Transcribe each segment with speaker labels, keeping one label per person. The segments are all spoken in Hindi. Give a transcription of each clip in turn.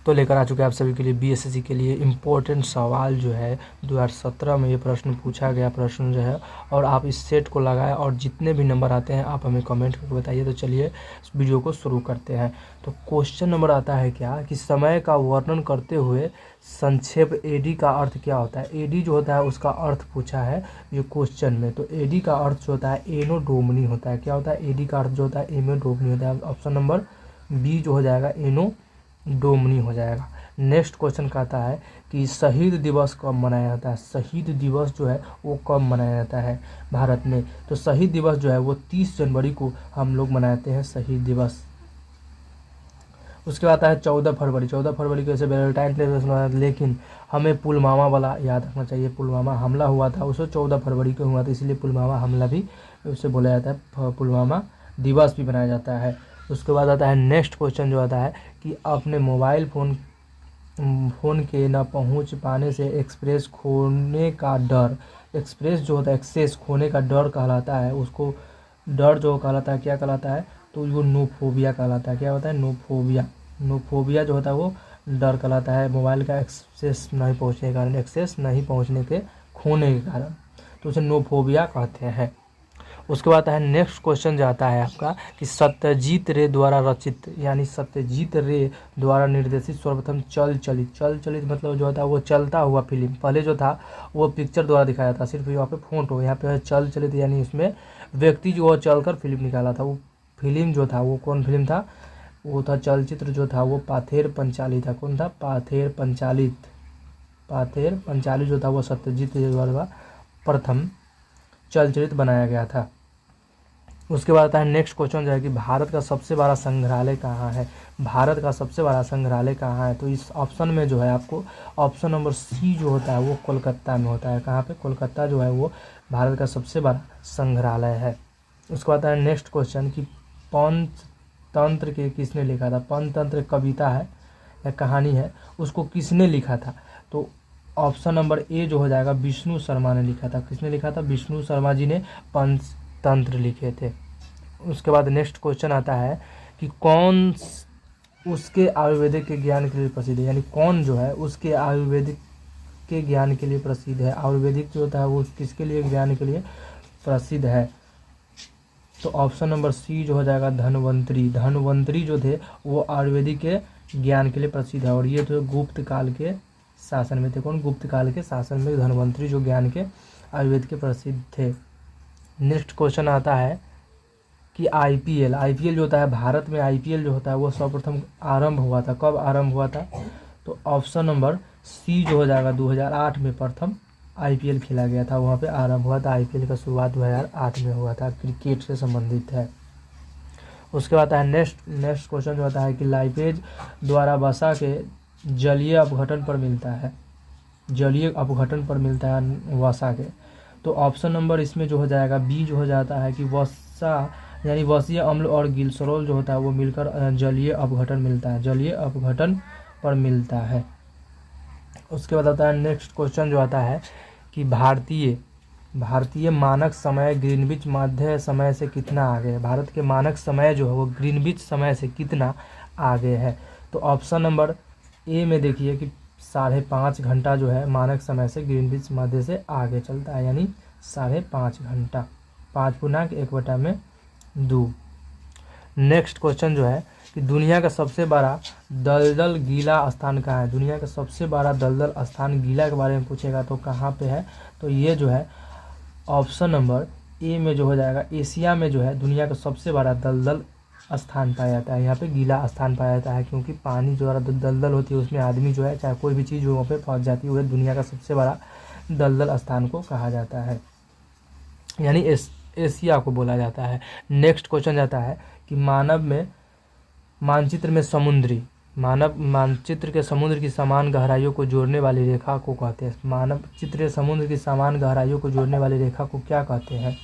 Speaker 1: तो लेकर आ चुके हैं आप सभी के लिए बीएसएससी के लिए इम्पोर्टेंट सवाल जो है 2017 में ये प्रश्न पूछा गया प्रश्न जो है, और आप इस सेट को लगाएं और जितने भी नंबर आते हैं आप हमें कमेंट करके बताइए। तो चलिए इस वीडियो को शुरू करते हैं। तो क्वेश्चन नंबर आता है क्या कि समय का वर्णन करते हुए संक्षेप एडी का अर्थ क्या होता है। एडी जो होता है उसका अर्थ पूछा है ये क्वेश्चन में। तो एडी का अर्थ जो होता है एनोडोमनी होता है। क्या होता है? एडी का अर्थ जो होता है एनोडोमनी होता है। ऑप्शन नंबर बी जो हो जाएगा एनोडोमनी हो जाएगा। नेक्स्ट क्वेश्चन कहता है कि शहीद दिवस कब मनाया जाता है। शहीद दिवस जो है वो कब मनाया जाता है भारत में। तो शहीद दिवस जो है वो 30 जनवरी को हम लोग मनाते हैं शहीद दिवस। उसके बाद आता है 14 फरवरी। 14 फरवरी को ऐसे वैलेंटाइन डे मनाया, लेकिन हमें पुलवामा वाला याद रखना चाहिए। पुलवामा हमला हुआ था उसको 14 फरवरी को हुआ था, इसलिए पुलवामा हमला भी उसे बोला जाता है, पुलवामा दिवस भी मनाया जाता है। उसके बाद आता है नेक्स्ट क्वेश्चन जो आता है कि अपने मोबाइल फ़ोन के न पहुंच पाने से एक्सप्रेस खोने का डर, एक्सप्रेस जो होता है एक्सेस खोने का डर कहलाता है। उसको डर जो कहलाता है क्या कहलाता है? तो वो नोफोबिया कहलाता है। क्या होता है? नोफोबिया। नोफोबिया जो होता है वो डर कहलाता है मोबाइल का एक्सेस नहीं पहुंचने के कारण, एक्सेस नहीं पहुंचने के खोने के कारण, तो उसे नोफोबिया कहते हैं। उसके बाद है नेक्स्ट क्वेश्चन जो आता है आपका कि सत्यजीत रे द्वारा रचित यानी सत्यजीत रे द्वारा निर्देशित सर्वप्रथम चल चलित मतलब जो होता है वो चलता हुआ फिल्म। पहले जो था वो पिक्चर द्वारा दिखाया था, सिर्फ यहाँ पे फोटो, यहाँ पे है चल चलित यानी उसमें व्यक्ति जो चल कर फिल्म निकाला था। वो फिल्म जो था वो कौन फिल्म था? वो था चलचित्र जो था वो पाथेर पंचाली था। कौन था? पाथेर पंचाली जो था वो सत्यजीत रे द्वारा प्रथम चलचित्र बनाया गया था। उसके बाद आता है नेक्स्ट क्वेश्चन जो है कि भारत का सबसे बड़ा संग्रहालय कहाँ है। भारत का सबसे बड़ा संग्रहालय कहाँ है? तो इस ऑप्शन में जो है आपको ऑप्शन नंबर सी जो होता है वो कोलकाता में होता है। कहाँ पे? कोलकाता जो है वो भारत का सबसे बड़ा संग्रहालय है। उसके बाद आता है नेक्स्ट क्वेश्चन कि पंचतंत्र के किसने लिखा था। पंचतंत्र कविता है या कहानी है, उसको किसने लिखा था? तो ऑप्शन नंबर ए जो हो जाएगा विष्णु शर्मा ने लिखा था। किसने लिखा था? विष्णु शर्मा जी ने पंचतंत्र लिखे थे। उसके बाद नेक्स्ट क्वेश्चन आता है कि कौन उसके आयुर्वेदिक के ज्ञान के लिए प्रसिद्ध है, यानी कौन जो है उसके आयुर्वेदिक के ज्ञान के लिए प्रसिद्ध है। आयुर्वेदिक जो होता है वो किसके लिए ज्ञान के लिए प्रसिद्ध है? तो ऑप्शन नंबर सी जो हो जाएगा धन्वंतरी। धन्वंतरी जो थे वो आयुर्वेदिक के ज्ञान के लिए प्रसिद्ध है, और ये तो गुप्त काल के शासन में थे। कौन? गुप्त काल के शासन में धन्वंतरी जो ज्ञान के आयुर्वेद के प्रसिद्ध थे। नेक्स्ट क्वेश्चन आता है कि आईपीएल जो होता है भारत में, आईपीएल जो होता है वो सर्वप्रथम आरंभ हुआ था। कब आरंभ हुआ था? तो ऑप्शन नंबर सी जो हो जाएगा 2008 में प्रथम आईपीएल खेला गया था, वहाँ पे आरंभ हुआ था। आईपीएल का शुरुआत 2008 में हुआ था, क्रिकेट से संबंधित है। उसके बाद है नेक्स्ट क्वेश्चन जो होता है कि लाइपेज द्वारा वसा के जलीय अपघटन पर मिलता है। जलीय अपघटन पर मिलता है वसा के। तो ऑप्शन नंबर इसमें जो हो जाएगा बी जो हो जाता है कि वसा यानी वसीय अम्ल और ग्लिसरॉल जो होता है वो मिलकर जलीय अपघटन मिलता है, जलीय अपघटन पर मिलता है। उसके बाद आता है नेक्स्ट क्वेश्चन जो आता है कि भारतीय मानक समय ग्रीनविच मध्य समय से कितना आगे है। भारत के मानक समय जो है वो ग्रीनविच समय से कितना आगे है? तो ऑप्शन नंबर ए में देखिए कि 5.5 घंटा जो है मानक समय से ग्रीनविच मध्य से आगे चलता है, यानी 5.5 घंटा, 5×1/2। नेक्स्ट क्वेश्चन जो है कि दुनिया का सबसे बड़ा दलदल गीला स्थान कहाँ है। दुनिया का सबसे बड़ा दलदल स्थान गीला के बारे में पूछेगा तो कहाँ पे है? तो ये जो है ऑप्शन नंबर ए में जो हो जाएगा एशिया में जो है दुनिया का सबसे बड़ा दलदल स्थान पाया जाता है। यहाँ पे गीला स्थान पाया जाता है, क्योंकि पानी जो दलदल होती है उसमें आदमी जो है चाहे कोई भी चीज़ वहाँ पे फंस जाती है, वह दुनिया का सबसे बड़ा दलदल स्थान को कहा जाता है, यानी एशिया को बोला जाता है। नेक्स्ट क्वेश्चन जाता है कि मानचित्र के समुद्र की समान गहराइयों को जोड़ने वाली रेखा को कहते हैं। मानचित्र समुद्र की समान गहराइयों को जोड़ने वाली रेखा को क्या कहते हैं?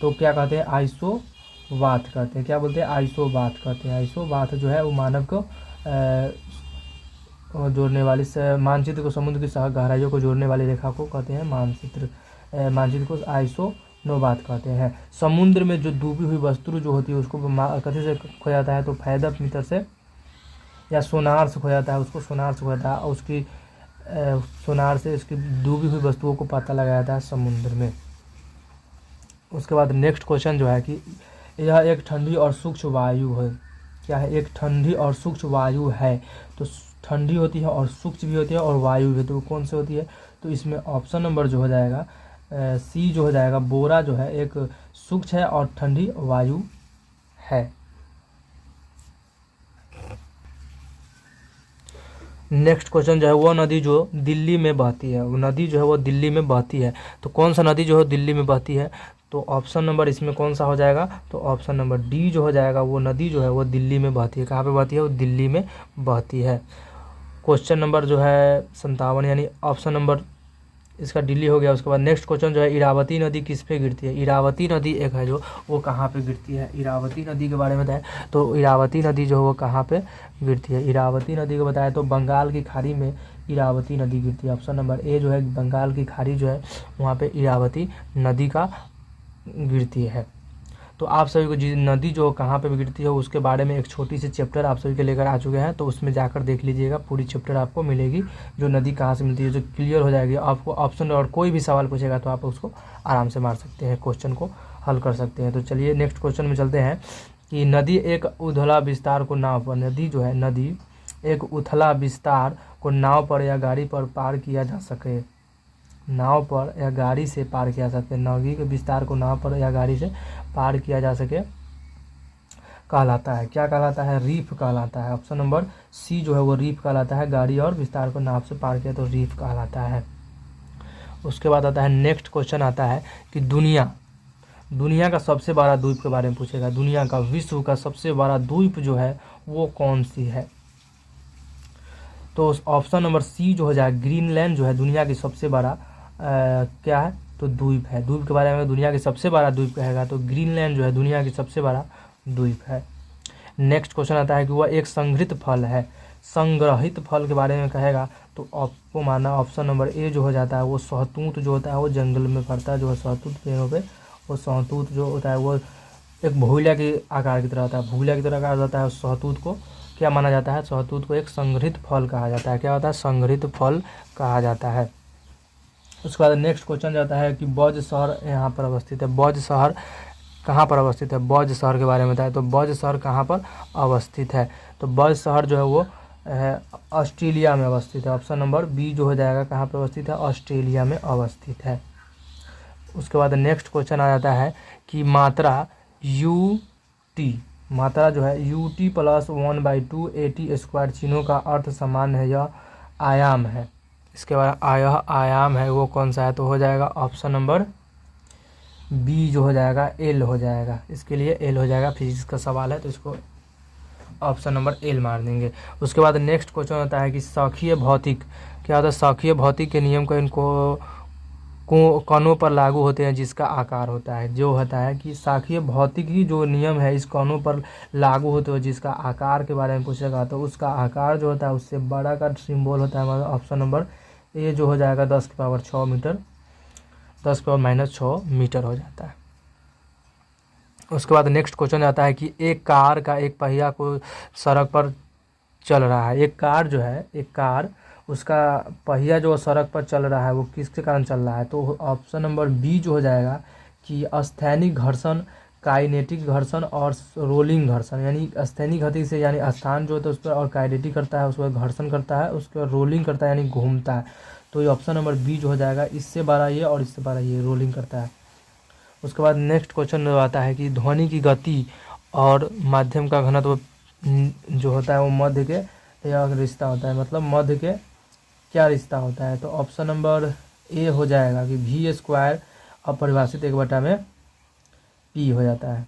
Speaker 1: तो क्या कहते हैं? आइसोबाथ कहते हैं। क्या बोलते हैं? आइसोबाथ कहते हैं। आइसोबाथ जो है वो मानव को जोड़ने वाली मानचित्र को समुद्र की गहराइयों को जोड़ने वाली रेखा को कहते हैं मानचित्र को आइसोबाथ कहते हैं। समुद्र में जो डूबी हुई वस्तु जो होती है उसको कथी से खोया जाता है? तो फैदब मीटर से या सोनार से खो जाता है, उसको सोनार से खो जाता है, और उसकी सोनार से उसकी डूबी हुई वस्तुओं को पता लगाया जाता है समुद्र में। उसके बाद नेक्स्ट क्वेश्चन जो है कि यह एक ठंडी और सूक्ष्म वायु है। क्या है? एक ठंडी और सूक्ष्म वायु है। तो ठंडी होती है और सूक्ष्म भी होती है और वायु भी, तो कौन सी होती है? तो इसमें ऑप्शन नंबर जो हो जाएगा सी जो हो जाएगा, बोरा जो है एक सूक्ष्म है और ठंडी वायु है। नेक्स्ट क्वेश्चन जो है, वो नदी जो दिल्ली में बहती है, वो नदी जो है वो दिल्ली में बहती है। तो कौन सा नदी जो है दिल्ली में बहती है? तो ऑप्शन नंबर इसमें कौन सा हो जाएगा? तो ऑप्शन नंबर डी जो हो जाएगा, वो नदी जो है वो दिल्ली में बहती है। कहाँ पे बहती है? वो दिल्ली में बहती है। क्वेश्चन नंबर जो है 57, यानी ऑप्शन नंबर इसका दिल्ली हो गया। उसके बाद नेक्स्ट क्वेश्चन जो है, इरावती नदी किस पे गिरती है? इरावती नदी एक है जो, वो कहाँ पे गिरती है? इरावती नदी के बारे में बताएं तो इरावती नदी जो है वो कहाँ पे गिरती है? इरावती नदी को बताया तो बंगाल की खाड़ी में इरावती नदी गिरती है। ऑप्शन नंबर ए जो है, बंगाल की खाड़ी जो है वहाँ पे इरावती नदी का गिरती है। तो आप सभी को नदी जो कहाँ पे गिरती है उसके बारे में एक छोटी सी चैप्टर आप सभी के लेकर आ चुके हैं, तो उसमें जाकर देख लीजिएगा, पूरी चैप्टर आपको मिलेगी जो नदी कहाँ से मिलती है, जो क्लियर हो जाएगी। आपको ऑप्शन और कोई भी सवाल पूछेगा तो आप उसको आराम से मार सकते हैं, क्वेश्चन को हल कर सकते हैं। तो चलिए नेक्स्ट क्वेश्चन में चलते हैं कि नदी एक उथला विस्तार को नाव पर, नदी जो है, नदी एक उथला विस्तार को नाव पर या गाड़ी पर पार किया जा सके, नाव पर या गाड़ी से पार किया जा सके, नदी के विस्तार को नाव पर या गाड़ी से पार किया जा सके कहलाता है। क्या कहलाता है? रीफ कहलाता है। ऑप्शन नंबर सी जो है वो रीफ कहलाता है। गाड़ी और विस्तार को नाव से पार किया तो रीफ कहलाता है। उसके बाद आता है नेक्स्ट क्वेश्चन आता है कि दुनिया का सबसे बड़ा द्वीप के बारे में पूछेगा। दुनिया का, विश्व का सबसे बड़ा द्वीप जो है वो कौन सी है? तो ऑप्शन नंबर सी जो हो जाए, ग्रीनलैंड जो है दुनिया की सबसे बड़ा क्या है? तो द्वीप है। द्वीप के बारे में दुनिया की सबसे बड़ा द्वीप कहेगा तो ग्रीनलैंड जो है दुनिया की सबसे बड़ा द्वीप है। नेक्स्ट क्वेश्चन आता है कि वह एक संग्रहित फल है। संग्रहित फल के बारे में कहेगा तो आपको माना ऑप्शन नंबर ए जो हो जाता है, वो सहतूत जो होता है वो जंगल में पड़ता है, जो है सहतूत पेड़ों पे, वो सहतूत जो होता है वो एक भूलिया के आकार की तरह होता है, भूलिया की तरह आकार होता है। उस सहतूत को क्या माना जाता है? सहतूत को एक संग्रहित फल कहा जाता है। क्या होता है? संग्रहित फल कहा जाता है। उसके बाद नेक्स्ट क्वेश्चन जाता है कि बौद्ध शहर यहाँ पर अवस्थित है। बौद्ध शहर कहाँ पर अवस्थित है? बौद्ध शहर के बारे में बताया तो बौद्ध शहर कहाँ पर अवस्थित है? तो बौद्ध शहर जो है वो ऑस्ट्रेलिया में अवस्थित है। ऑप्शन नंबर बी जो हो जाएगा, कहाँ पर अवस्थित है? ऑस्ट्रेलिया में अवस्थित है। उसके बाद नेक्स्ट क्वेश्चन आ जाता है कि मात्रा मात्रा जो है ut प्लस 1/2 AT स्क्वायर चिन्हों का अर्थ समान है, यह आयाम है। इसके बाद यह आयाम है वो कौन सा है? तो हो जाएगा ऑप्शन नंबर बी जो हो जाएगा, एल हो जाएगा। इसके लिए एल हो जाएगा, फिजिक्स का सवाल है तो इसको ऑप्शन नंबर एल मार देंगे। उसके बाद नेक्स्ट क्वेश्चन होता है कि सौखीय भौतिक, क्या होता है? सौखीय भौतिक के नियम को कणों पर लागू होते हैं जिसका आकार होता है। जो होता है कि सौखीय भौतिक ही जो नियम है इस कणों पर लागू होते हुए जिसका आकार के बारे में पूछेगा तो उसका आकार जो होता है उससे बड़ा का सिंबल होता है हमारा ऑप्शन नंबर ए जो हो जाएगा 10⁻6 मीटर, 10⁻⁻6 मीटर हो जाता है। उसके बाद नेक्स्ट क्वेश्चन आता है कि एक कार का एक पहिया को सड़क पर चल रहा है। एक कार जो है, एक कार, उसका पहिया जो सड़क पर चल रहा है वो किसके कारण चल रहा है? तो ऑप्शन नंबर बी जो हो जाएगा कि स्थैतिक घर्षण, काइनेटिक घर्षण और रोलिंग घर्षण। यानी स्थैतिक गति से यानी स्थान जो होता है उस पर, और काइनेटिक करता है उस पर घर्षण करता है, उसके बाद रोलिंग करता है यानी घूमता है। तो ये ऑप्शन नंबर बी जो हो जाएगा, इससे बड़ा ये और इससे बड़ा ये रोलिंग करता है। उसके बाद नेक्स्ट क्वेश्चन आता है कि ध्वनि की गति और माध्यम का घनत्व जो होता है वो मध्य के रिश्ता होता है, मतलब मध्य के क्या रिश्ता होता है? तो ऑप्शन नंबर ए हो जाएगा कि v² अपरिभाषित 1/p हो जाता है।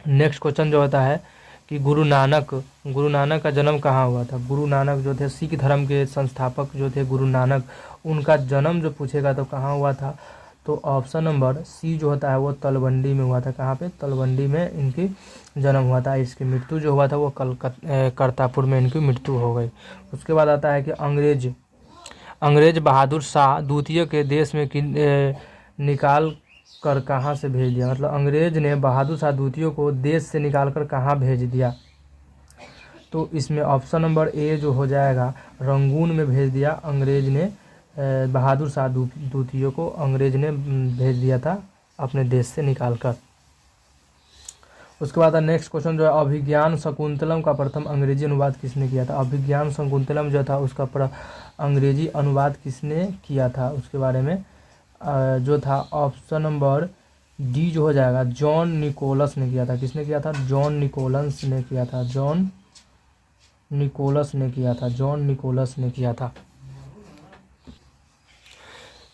Speaker 1: नेक्स्ट क्वेश्चन जो होता है कि गुरु नानक का जन्म कहाँ हुआ था? गुरु नानक जो थे सिख धर्म के संस्थापक जो थे गुरु नानक, उनका जन्म जो पूछेगा तो कहाँ हुआ था? तो ऑप्शन नंबर सी जो होता है वो तलवंडी में हुआ था। कहाँ पे? तलवंडी में इनकी जन्म हुआ था। इसकी मृत्यु जो हुआ था वो करतापुर में इनकी मृत्यु हो गई। उसके बाद आता है कि अंग्रेज बहादुर शाह द्वितीय के देश में निकाल कर कहाँ से भेज दिया? मतलब अंग्रेज ने बहादुर शाह द्वितीय को देश से निकाल कर कहाँ भेज दिया? तो इसमें ऑप्शन नंबर ए जो हो जाएगा, रंगून में भेज दिया अंग्रेज ने, बहादुर शाह द्वितीय को अंग्रेज ने भेज दिया था अपने देश से निकाल कर। उसके बाद नेक्स्ट क्वेश्चन जो है, अभिज्ञान शकुंतलम का प्रथम अंग्रेजी अनुवाद किसने किया था। अभिज्ञान शकुंतलम जो था उसका अंग्रेजी अनुवाद किसने किया था, उसके बारे में जो था ऑप्शन नंबर डी जो हो जाएगा, जॉन निकोलस ने किया था। किसने किया था? जॉन निकोलस ने किया था। जॉन निकोलस ने किया था। जॉन निकोलस ने किया था।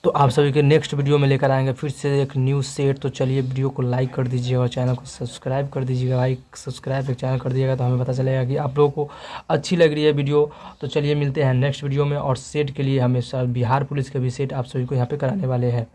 Speaker 1: तो आप सभी के नेक्स्ट वीडियो में लेकर आएंगे फिर से एक न्यू सेट। तो चलिए वीडियो को लाइक कर दीजिएगा और चैनल को सब्सक्राइब कर दीजिएगा। लाइक सब्सक्राइब एक चैनल कर दिएगा तो हमें पता चलेगा कि आप लोगों को अच्छी लग रही है वीडियो। तो चलिए मिलते हैं नेक्स्ट वीडियो में। और सेट के लिए हमें बिहार पुलिस के भी सेट आप सभी को यहाँ पे कराने वाले हैं।